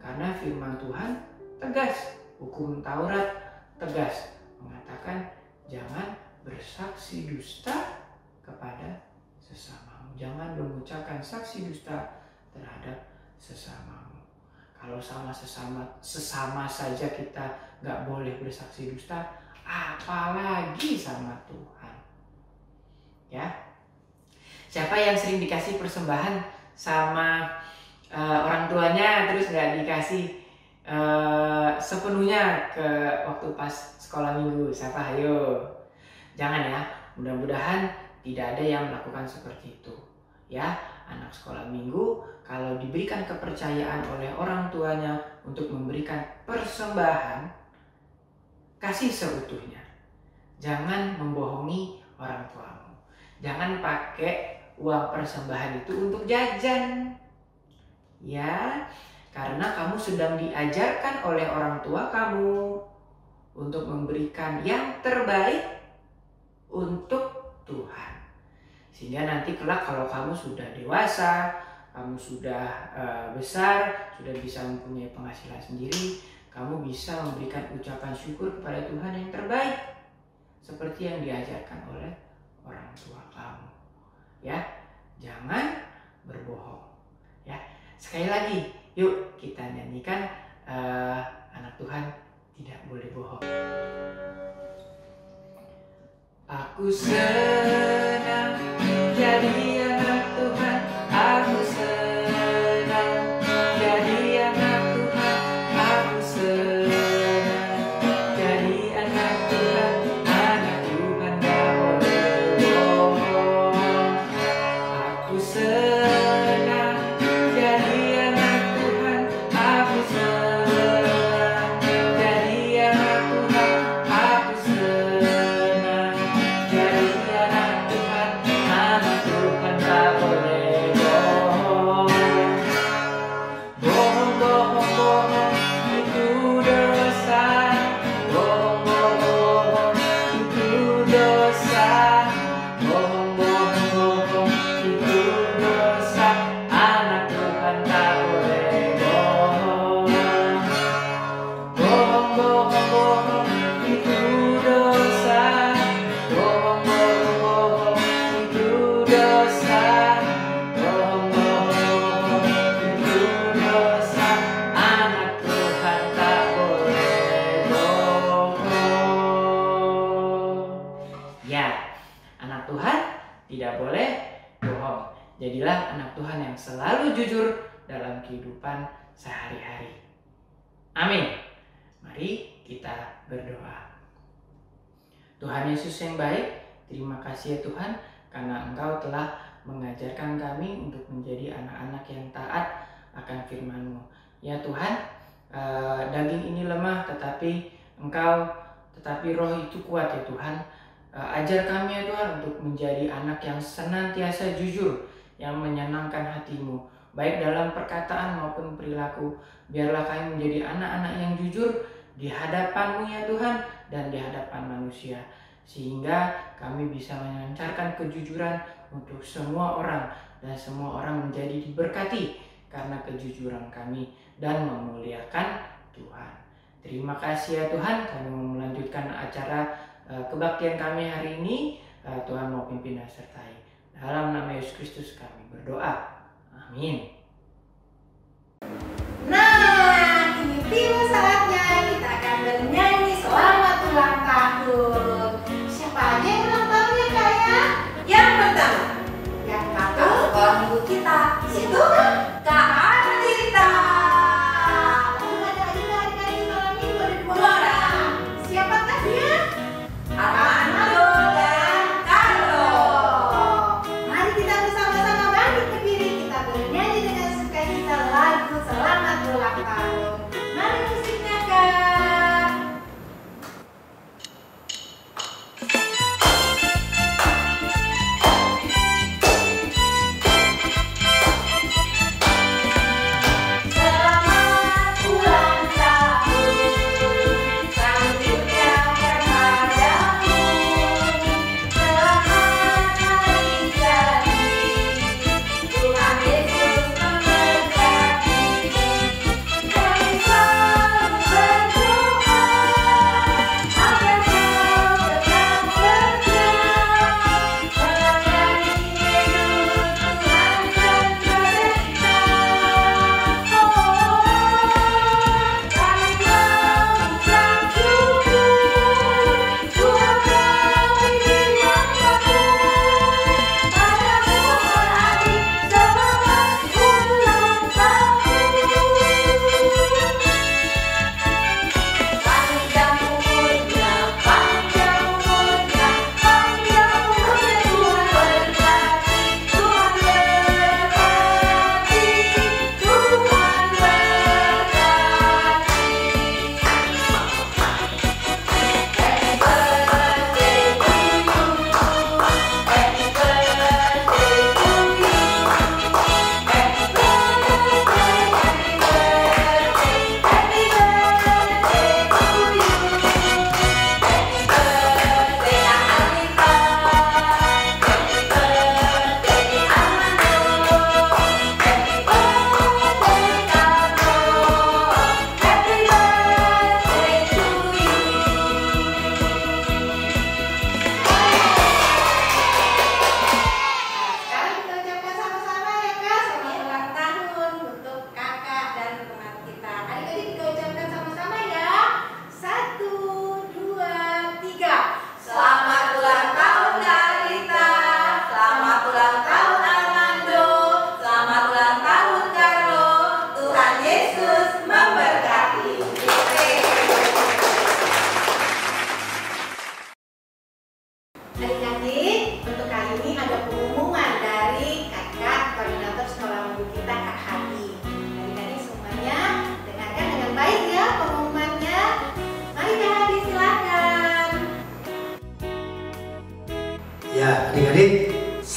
karena firman Tuhan tegas, hukum Taurat tegas mengatakan jangan bersaksi dusta kepada sesamamu. Jangan mengucapkan saksi dusta terhadap sesamamu. Kalau sesama saja kita nggak boleh bersaksi dusta, apalagi sama Tuhan. Ya, siapa yang sering dikasih persembahan sama orang tuanya terus nggak dikasih sepenuhnya ke waktu pas sekolah minggu? Siapa? Ayo, jangan ya. Mudah-mudahan tidak ada yang melakukan seperti itu. Ya, anak sekolah minggu kalau diberikan kepercayaan oleh orang tuanya untuk memberikan persembahan, kasih seutuhnya. Jangan membohongi orang tuamu. Jangan pakai uang persembahan itu untuk jajan. Ya, karena kamu sedang diajarkan oleh orang tua kamu untuk memberikan yang terbaik untuk Tuhan. Sehingga nanti kelak kalau kamu sudah dewasa, kamu sudah besar, sudah bisa mempunyai penghasilan sendiri, kamu bisa memberikan ucapan syukur kepada Tuhan yang terbaik seperti yang diajarkan oleh orang tua kamu. Ya, jangan berbohong. Ya, sekali lagi, yuk kita nyanyikan anak Tuhan tidak boleh bohong. Aku senang jadi anak Tuhan, aku senang jadi anak Tuhan, aku senang jadi anak Tuhan, anak Tuhan gak boleh bohong. Aku senang jadi anak Tuhan, aku senang jadi anak Tuhan, aku senang jadi anak Tuhan, anak Tuhan tak boleh bohong. Bohong, bohong, bohong, itu dosa. Bohong, bohong, bohong, itu dosa. Bohong, bohong, bohong, itu dosa. Anak Tuhan tak boleh bohong. Bohong, bohong, bohong, itu dosa. Bohong, bohong, bohong, itu dosa. Bohong, bohong, bohong, itu dosa. Anak Tuhan tak boleh bohong. Ya, anak Tuhan tidak boleh bohong. Jadilah anak Tuhan yang selalu jujur dalam kehidupan sehari-hari. Amin. Mari kita berdoa. Tuhan Yesus yang baik, terima kasih ya Tuhan, karena Engkau telah mengajarkan kami untuk menjadi anak-anak yang taat akan firman-Mu. Ya Tuhan, daging ini lemah tetapi roh itu kuat ya Tuhan. Ajar kami ya Tuhan untuk menjadi anak yang senantiasa jujur, yang menyenangkan hati-Mu, baik dalam perkataan maupun perilaku. Biarlah kami menjadi anak-anak yang jujur di hadapan-Mu ya Tuhan, dan di hadapan manusia, sehingga kami bisa melancarkan kejujuran untuk semua orang, dan semua orang menjadi diberkati karena kejujuran kami dan memuliakan Tuhan. Terima kasih ya Tuhan, kami mau melanjutkan acara kebaktian kami hari ini. Tuhan mau pimpin dan sertai. Dalam nama Yesus Kristus kami berdoa. Amin. Nah, ini tiba saatnya kita akan bernyanyi selamat ulang tahun. Siapa aja yang ulang tahun ya Kak ya? Yang pertama, Yang kakak satu, sekolah minggu kita. di situ kan? Kak Ardita. Ada adik-adik sekolah minggu ada 2 orang. Siapakah dia? Armando dan Carlo. Mari kita bersama-sama bangkit berdiri, kita bernyanyi dengan sukacita lagu selamat ulang tahun. Mari musiknya Kak.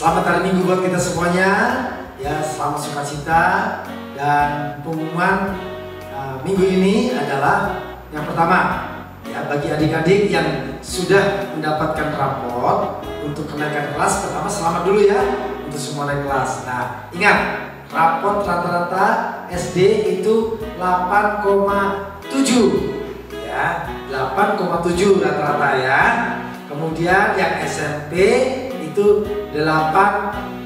Selamat hari Minggu buat kita semuanya. Ya, selamat sukacita. Dan pengumuman minggu ini adalah yang pertama, ya, bagi adik-adik yang sudah mendapatkan raport untuk kenaikan kelas, pertama selamat dulu ya untuk semua naik kelas. Nah, ingat, raport rata-rata SD itu 8,7 ya, 8,7 rata-rata ya. Kemudian yang SMP itu 8,5,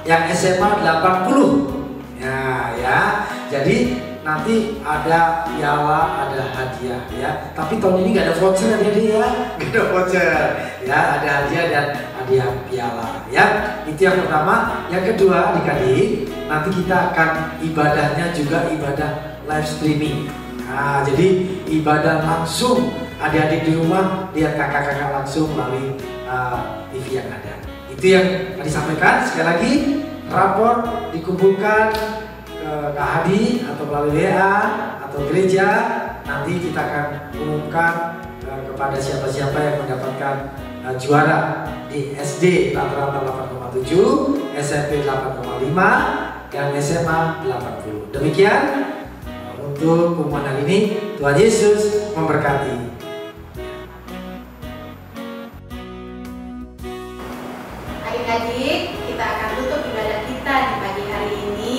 yang SMA 80 ya. Jadi nanti ada piala, ada hadiah ya. Tapi tahun ini nggak ada voucher jadi ya, nggak ada voucher ya, ada hadiah dan hadiah piala ya. Itu yang pertama. Yang kedua, adik-adik, nanti kita akan ibadahnya juga ibadah live streaming. Nah, jadi ibadah langsung, adik-adik di rumah lihat kakak-kakak langsung melalui TV yang ada. Itu yang tadi sampaikan. Sekali lagi, rapor dikumpulkan ke Kak Hadi atau melalui WA atau gereja. Nanti kita akan umumkan kepada siapa-siapa yang mendapatkan juara di SD rata-rata 8,7, SMP 8,5, dan SMA 80. Demikian untuk pengumuman hari ini. Tuhan Yesus memberkati. Adik-adik, kita akan tutup ibadah kita di pagi hari ini.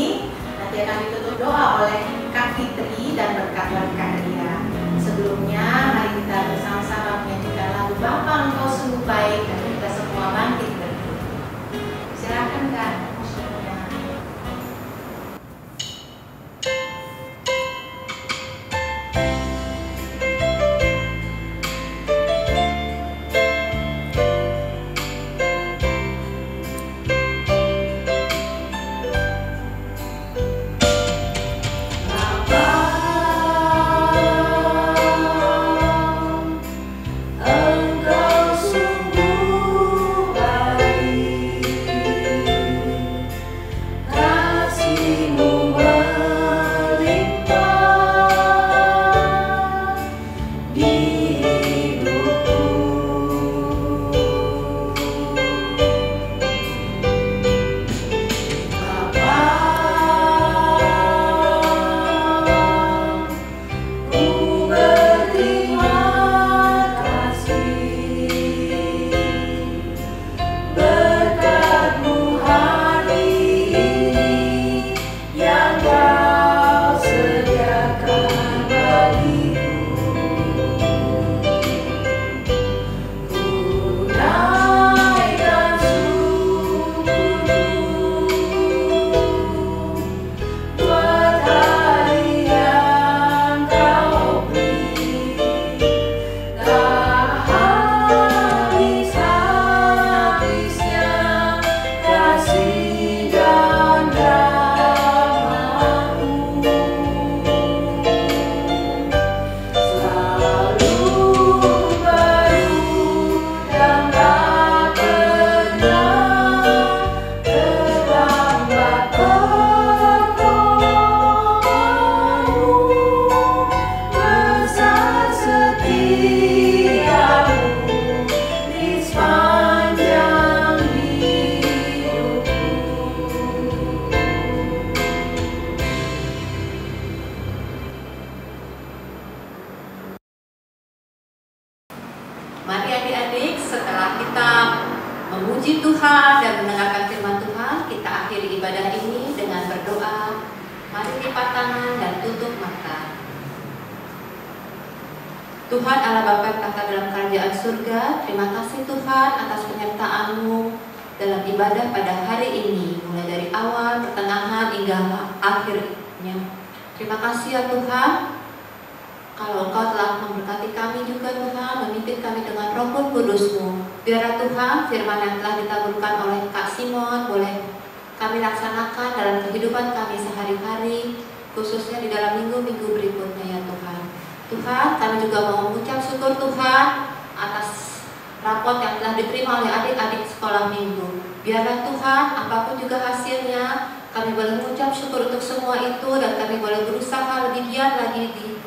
Nanti akan ditutup doa oleh Kak Fitri dan berkat-berkat dia. Sebelumnya, mari kita bersama-sama menyanyikan lagu Bapa Engkau Sungguh Baik, dan kita semua bangkit berdiri. Silakan Kak, musiknya. Mari adik-adik, setelah kita memuji Tuhan dan mendengarkan firman Tuhan, kita akhiri ibadah ini dengan berdoa. Mari lipat tangan dan tutup mata. Tuhan Allah Bapa yang tahta dalam kerajaan surga, terima kasih Tuhan atas penyertaan-Mu dalam ibadah pada hari ini, mulai dari awal, pertengahan, hingga akhirnya. Terima kasih ya Tuhan, kalau Engkau telah memberkati kami juga Tuhan, memimpin kami dengan Roh Kudus-Mu. Biarlah Tuhan, firman yang telah ditaburkan oleh Kak Simon boleh kami laksanakan dalam kehidupan kami sehari-hari, khususnya di dalam minggu-minggu berikutnya ya Tuhan. Tuhan, kami juga mau mengucap syukur Tuhan atas raport yang telah diterima oleh adik-adik sekolah minggu. Biarlah Tuhan, apapun juga hasilnya, kami boleh mengucap syukur untuk semua itu, dan kami boleh berusaha lebih giat lagi di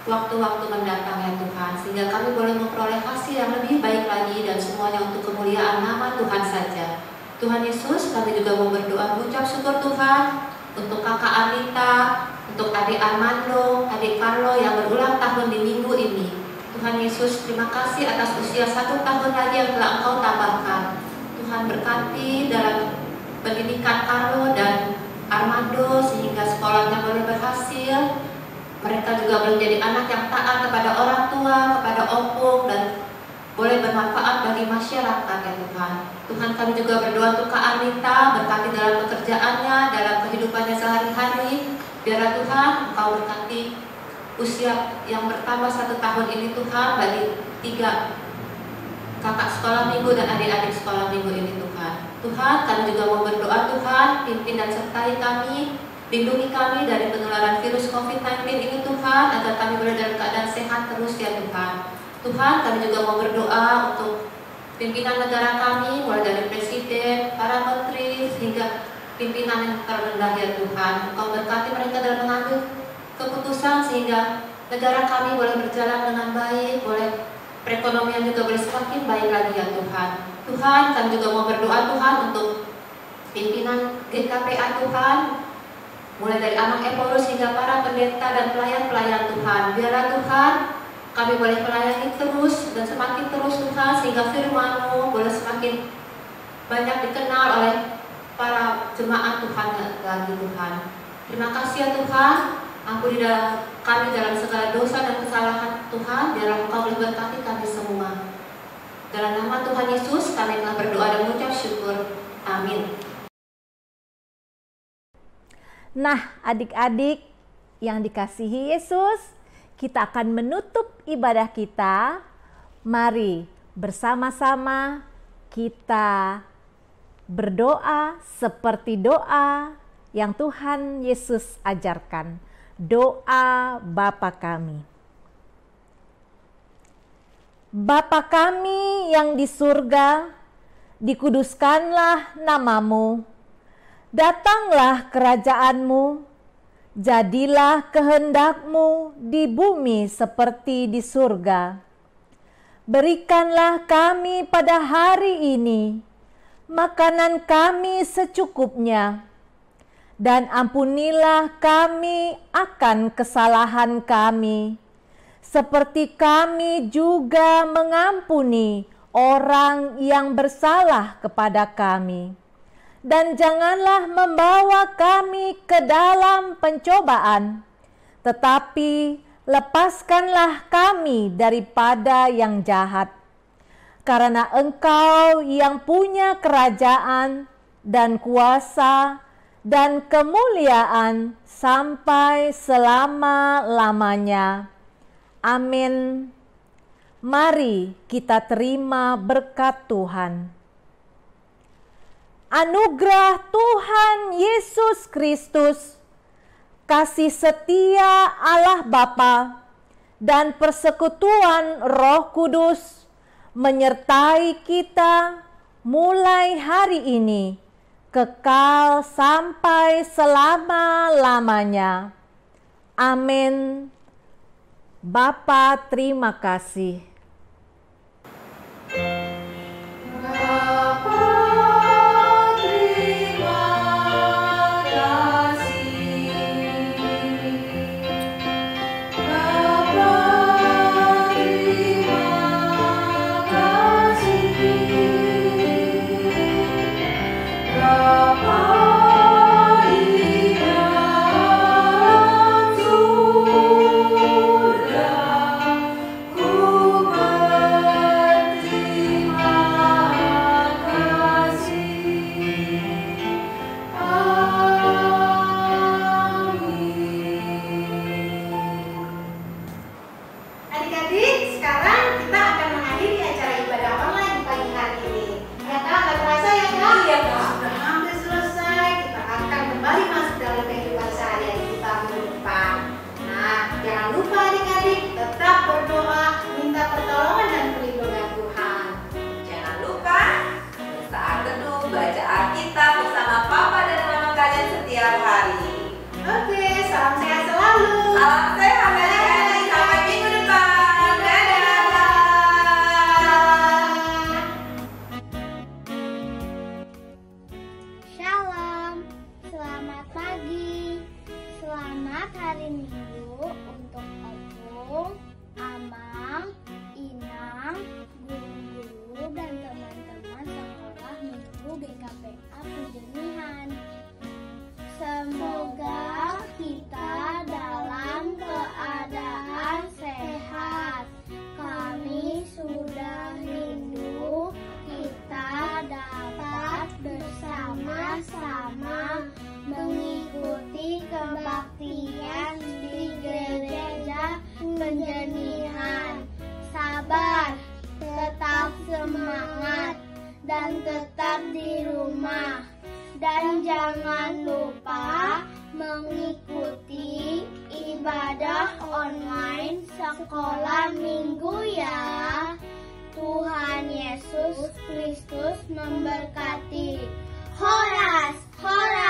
waktu-waktu mendatang ya Tuhan, sehingga kami boleh memperoleh hasil yang lebih baik lagi, dan semuanya untuk kemuliaan nama Tuhan saja. Tuhan Yesus, kami juga mau berdoa mengucap syukur Tuhan untuk kakak Anita, untuk adik Armando, adik Carlo yang berulang tahun di minggu ini. Tuhan Yesus, terima kasih atas usia 1 tahun lagi yang telah Engkau tambahkan. Tuhan berkati dalam pendidikan Carlo dan Armando sehingga sekolahnya boleh berhasil. Mereka juga boleh menjadi anak yang taat kepada orang tua, kepada opung, dan boleh bermanfaat bagi masyarakat ya Tuhan. Tuhan, kami juga berdoa untuk Kak Anita, berkati dalam pekerjaannya, dalam kehidupannya sehari-hari. Biarlah Tuhan Engkau berkati usia yang bertambah 1 tahun ini Tuhan bagi 3 kakak sekolah minggu dan adik-adik sekolah minggu ini Tuhan. Tuhan, kami juga mau berdoa Tuhan, pimpin dan sertai kami, lindungi kami dari penularan virus COVID-19 ini Tuhan, agar kami berada dalam keadaan sehat terus ya Tuhan. Tuhan, kami juga mau berdoa untuk pimpinan negara kami, mulai dari presiden, para menteri, hingga pimpinan yang terendah ya Tuhan. Engkau berkati mereka dalam mengambil keputusan sehingga negara kami boleh berjalan dengan baik, boleh perekonomian juga boleh semakin baik lagi ya Tuhan. Tuhan, kami juga mau berdoa Tuhan untuk pimpinan GKPA Tuhan, mulai dari Anak Eporus hingga para pendeta dan pelayan-pelayan Tuhan. Biarlah Tuhan kami boleh melayani terus dan semakin terus Tuhan, sehingga firman-Mu boleh semakin banyak dikenal oleh para jemaat Tuhan lagi Tuhan. Terima kasih ya Tuhan, ampuni kami dalam segala dosa dan kesalahan Tuhan, biarlah Engkau boleh berkati kami semua. Dalam nama Tuhan Yesus kami telah berdoa dan mengucap syukur. Amin. Nah, adik-adik yang dikasihi Yesus, kita akan menutup ibadah kita. Mari bersama-sama kita berdoa seperti doa yang Tuhan Yesus ajarkan. Doa Bapa kami. Bapa kami yang di surga, dikuduskanlah namamu. Datanglah kerajaan-Mu, jadilah kehendak-Mu di bumi seperti di surga. Berikanlah kami pada hari ini makanan kami secukupnya, dan ampunilah kami akan kesalahan kami, seperti kami juga mengampuni orang yang bersalah kepada kami. Dan janganlah membawa kami ke dalam pencobaan, tetapi lepaskanlah kami daripada yang jahat. Karena Engkau yang punya kerajaan dan kuasa dan kemuliaan sampai selama-lamanya. Amin. Mari kita terima berkat Tuhan. Anugerah Tuhan Yesus Kristus, kasih setia Allah Bapa, dan persekutuan Roh Kudus menyertai kita mulai hari ini, kekal sampai selama-lamanya. Amin. Bapa, terima kasih. Salam sehat selalu. Salam sehat adik-adik. Sampai minggu depan. Dadah. semangat dan tetap di rumah. Dan jangan lupa mengikuti ibadah online sekolah minggu ya. Tuhan Yesus Kristus memberkati. Horas, horas.